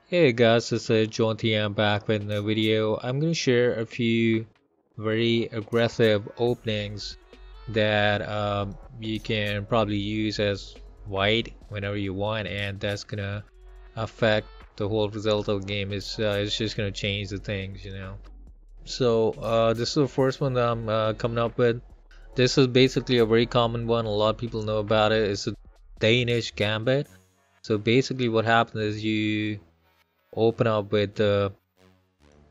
Hey guys, this is JauntyM back with another video. I'm going to share a few very aggressive openings that you can probably use as white whenever you want, and that's going to affect the whole result of the game. It's just going to change the things. So this is the first one that I'm coming up with. This is basically a very common one. A lot of people know about it. It's a Danish Gambit. So basically what happens is you open up with the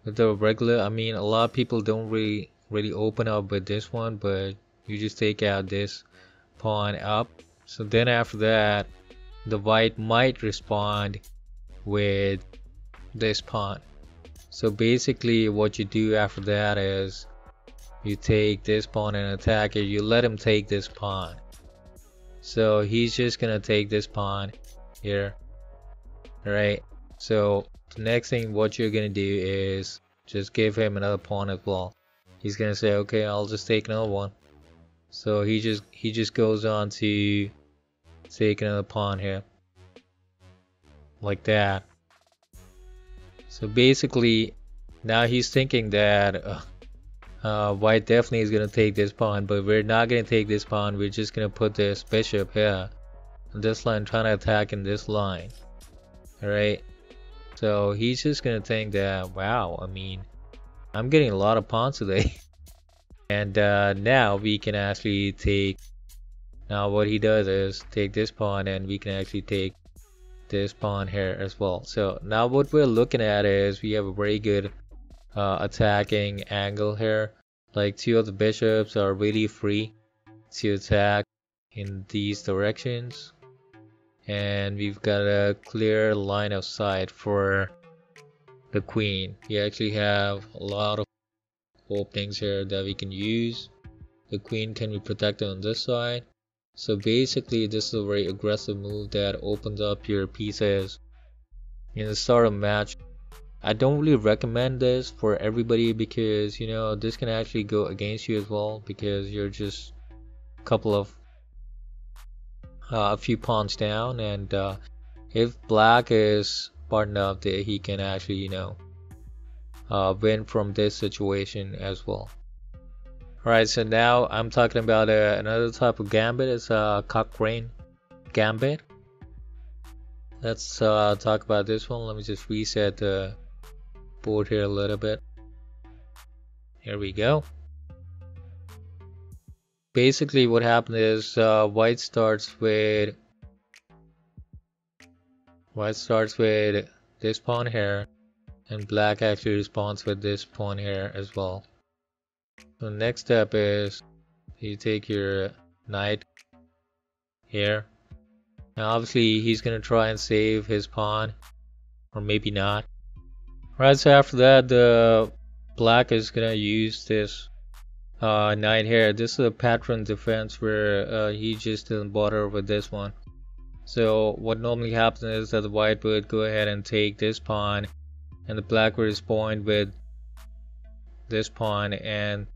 regular. I mean, a lot of people don't really open up with this one, but you just take out this pawn up. So then after that, the white might respond with this pawn. So basically what you do after that is you take this pawn and attack it. You let him take this pawn. So he's just gonna take this pawn here, right? So the next thing what you're gonna do is just give him another pawn as well. He's gonna say, okay, I'll just take another one. So he just goes on to take another pawn here, like that. So basically now he's thinking that white definitely is gonna take this pawn, but we're not gonna take this pawn. We're just gonna put this bishop here on this line, trying to attack in this line. Alright, so he's just gonna think that, wow, I mean, I'm getting a lot of pawns today. And now we can actually take, now what he does is take this pawn and we can actually take this pawn here as well. So now what we're looking at is we have a very good attacking angle here. Like two of the bishops are really free to attack in these directions, and we've got a clear line of sight for the queen. We actually have a lot of openings here that we can use. The queen can be protected on this side. So basically this is a very aggressive move that opens up your pieces in the start of match. I don't really recommend this for everybody because, you know, this can actually go against you as well, because you're just a couple of a few pawns down, and if black is smart enough that he can actually, you know, win from this situation as well. Alright, so now I'm talking about another type of gambit. It's a Cochrane Gambit. Let's talk about this one. Let me just reset the board here a little bit. Here we go. Basically what happened is white starts with this pawn here, and black actually responds with this pawn here as well. So next step is you take your knight here. Now obviously he's gonna try and save his pawn, or maybe not. Right, so after that the black is gonna use this knight here. This is a pattern defense where he just didn't bother with this one. So what normally happens is that the white would go ahead and take this pawn, and the black would respond with this pawn, and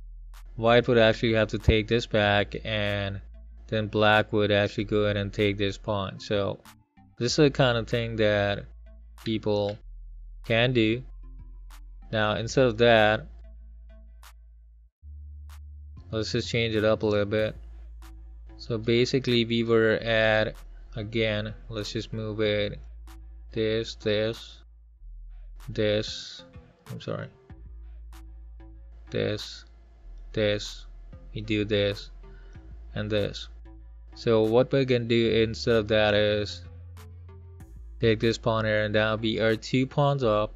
white would actually have to take this back, and then black would actually go ahead and take this pawn. So this is the kind of thing that people can do. Now instead of that, let's just change it up a little bit. So basically we were at, again, let's just move it this, I'm sorry, this, we do this and this. So what we're gonna do instead of that is take this pawn here, and now we are 2 pawns up,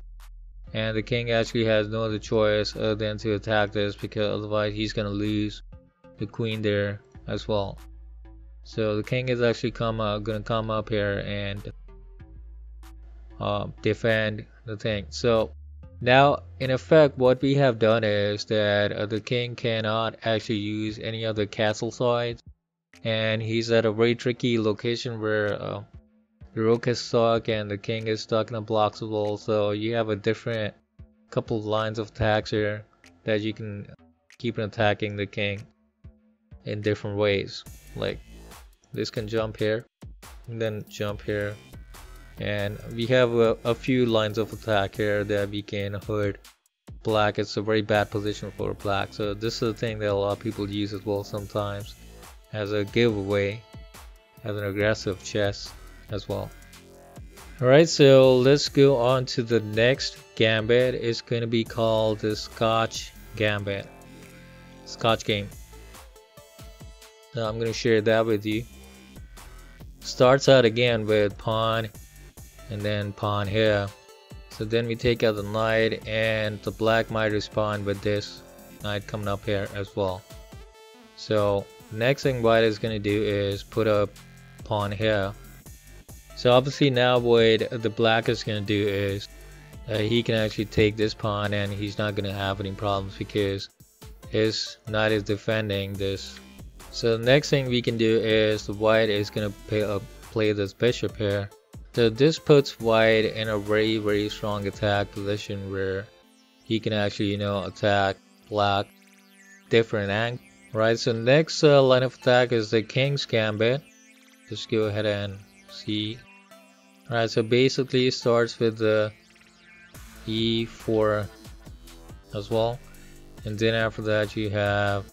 and the king actually has no other choice other than to attack this, because otherwise he's gonna lose the queen there as well. So the king is actually gonna come up here and defend the thing. So now in effect what we have done is that the king cannot actually use any other castle sides, and he's at a very tricky location where the rook is stuck and the king is stuck in a block as well. So you have a different couple of lines of attacks here that you can keep attacking the king in different ways. Like this can jump here and then jump here, and we have a few lines of attack here that we can hurt black. It's a very bad position for black, so this is the thing that a lot of people use as well sometimes as a giveaway, as an aggressive chess as well. Alright, so let's go on to the next gambit. It's going to be called the Scotch Gambit. Scotch game. So I'm going to share that with you. Starts out again with pawn and then pawn here. So then we take out the knight, and the black might respond with this knight coming up here as well. So next thing white is going to do is put up pawn here. So obviously now what the black is going to do is he can actually take this pawn, and he's not going to have any problems because his knight is defending this. So the next thing we can do is the white is going to play this bishop here. So this puts white in a very strong attack position where he can actually, you know, attack black different angles. Right, so next line of attack is the King's Gambit. Just go ahead and see. Alright, so basically it starts with the e4 as well, and then after that you have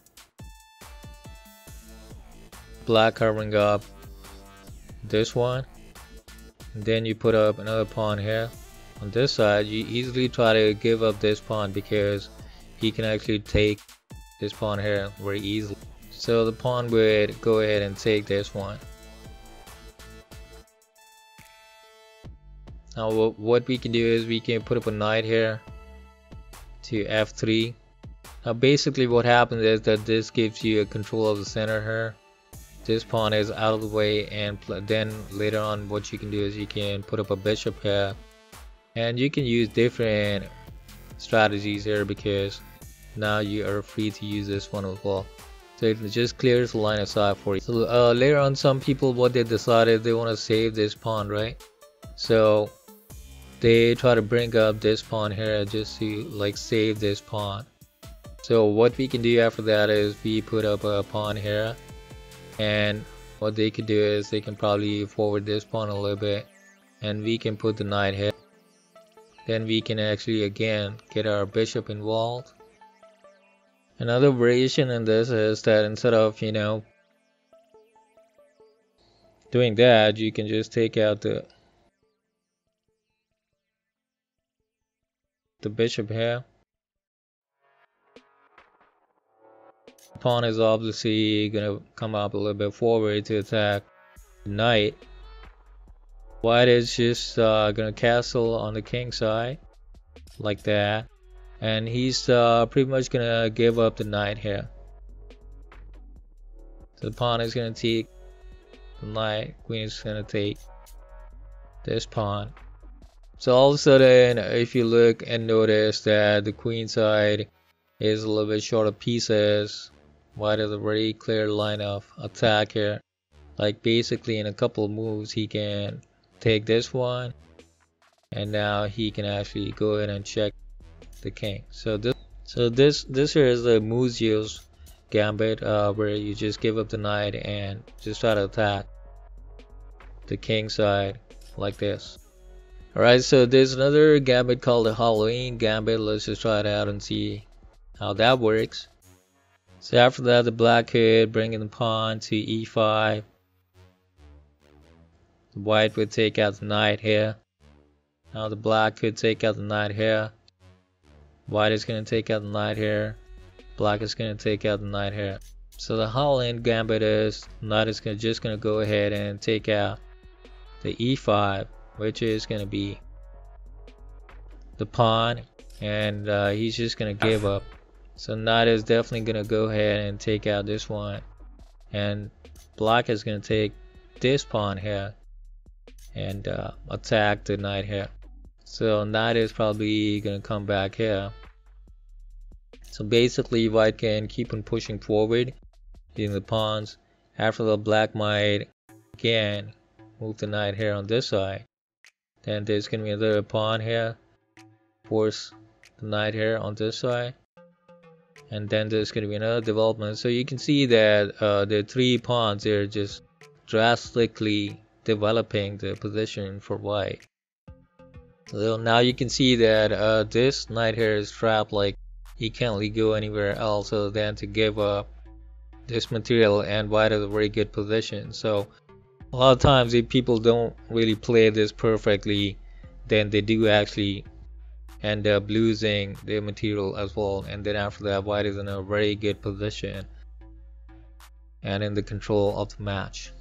black covering up this one, and then you put up another pawn here. On this side you easily try to give up this pawn because he can actually take this pawn here very easily. So the pawn would go ahead and take this one. Now what we can do is we can put up a knight here to f3. Now basically what happens is that this gives you a control of the center here. This pawn is out of the way, and then later on what you can do is you can put up a bishop here, and you can use different strategies here because now you are free to use this one as well. So it just clears the line of sight for you. So later on some people, what they decided, they want to save this pawn, right? So they try to bring up this pawn here just to like save this pawn. So what we can do after that is we put up a pawn here, and what they could do is they can probably forward this pawn a little bit, and we can put the knight here. Then we can actually again get our bishop involved. Another variation in this is that instead of, you know, doing that, you can just take out the bishop here. The pawn is obviously gonna come up a little bit forward to attack the knight. White is just gonna castle on the king side like that, and he's pretty much gonna give up the knight here. So the pawn is gonna take the knight, queen is gonna take this pawn. So all of a sudden, if you look and notice that the queen side is a little bit short of pieces, white has a very clear line of attack here. Like basically in a couple of moves he can take this one, and now he can actually go ahead and check the king. So this here is the Muzio's Gambit, where you just give up the knight and just try to attack the king side like this. Alright, so there's another gambit called the Halloween Gambit. Let's just try it out and see how that works. So after that, the black could bring in the pawn to e5. The white would take out the knight here. Now the black could take out the knight here. White is going to take out the knight here. Black is going to take out the knight here. So the Halloween Gambit is knight is just going to go ahead and take out the e5, which is going to be the pawn, and he's just going to give up. So knight is definitely going to go ahead and take out this one, and black is going to take this pawn here and attack the knight here. So knight is probably going to come back here. So basically white can keep on pushing forward using the pawns. After the black might again move the knight here on this side. Then there's going to be another pawn here. Force the knight here on this side. And then there's going to be another development. So you can see that the three pawns are just drastically developing the position for white. So now you can see that this knight here is trapped, like he can't really go anywhere else other than to give up this material, and white has a very good position. So a lot of times if people don't really play this perfectly, then they do actually end up losing their material as well, and then after that white is in a very good position and in the control of the match.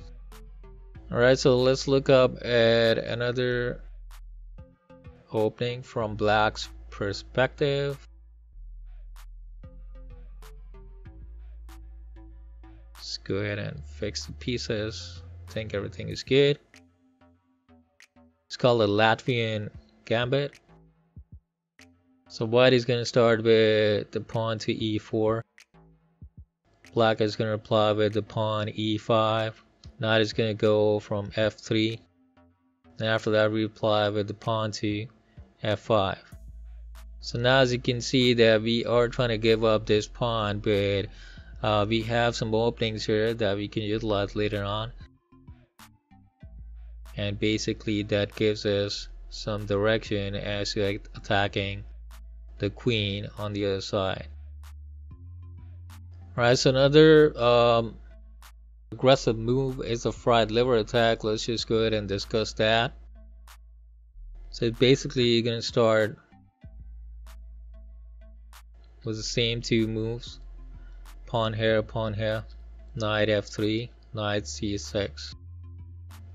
Alright, so let's look up at another opening from black's perspective. Let's go ahead and fix the pieces. I think everything is good. It's called a Latvian Gambit. So white is going to start with the pawn to e4. Black is going to reply with the pawn e5. Knight is going to go from f3. And after that reply with the pawn to f5. So now as you can see that we are trying to give up this pawn, but we have some openings here that we can utilize later on, and basically that gives us some direction as to attacking the queen on the other side. Alright, so another aggressive move is a fried liver attack. Let's just go ahead and discuss that. So basically you're going to start with the same two moves: pawn here, knight f3, knight c6.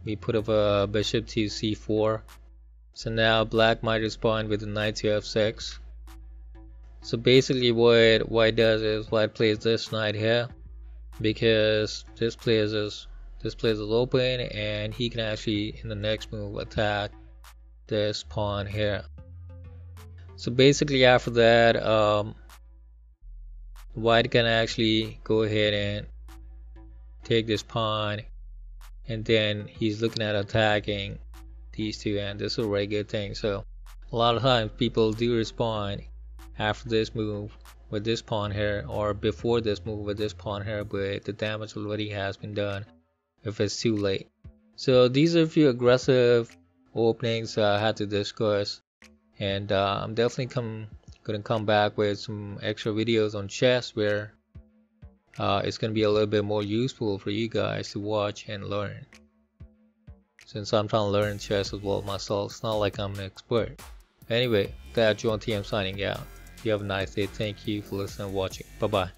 We put up a bishop to c4. So now black might respond with the knight to f6. So basically what white does is white plays this knight here, because this plays is open, and he can actually in the next move attack this pawn here. So basically after that white can actually go ahead and take this pawn, and then he's looking at attacking these two, and this is a very good thing. So a lot of times people do respond after this move with this pawn here, or before this move with this pawn here, but the damage already has been done if it's too late. So these are a few aggressive openings I had to discuss, and I'm definitely gonna come back with some extra videos on chess where it's gonna be a little bit more useful for you guys to watch and learn, since I'm trying to learn chess as well myself. It's not like I'm an expert. Anyway, that's JauntyM signing out. You have a nice day. Thank you for listening and watching. Bye bye.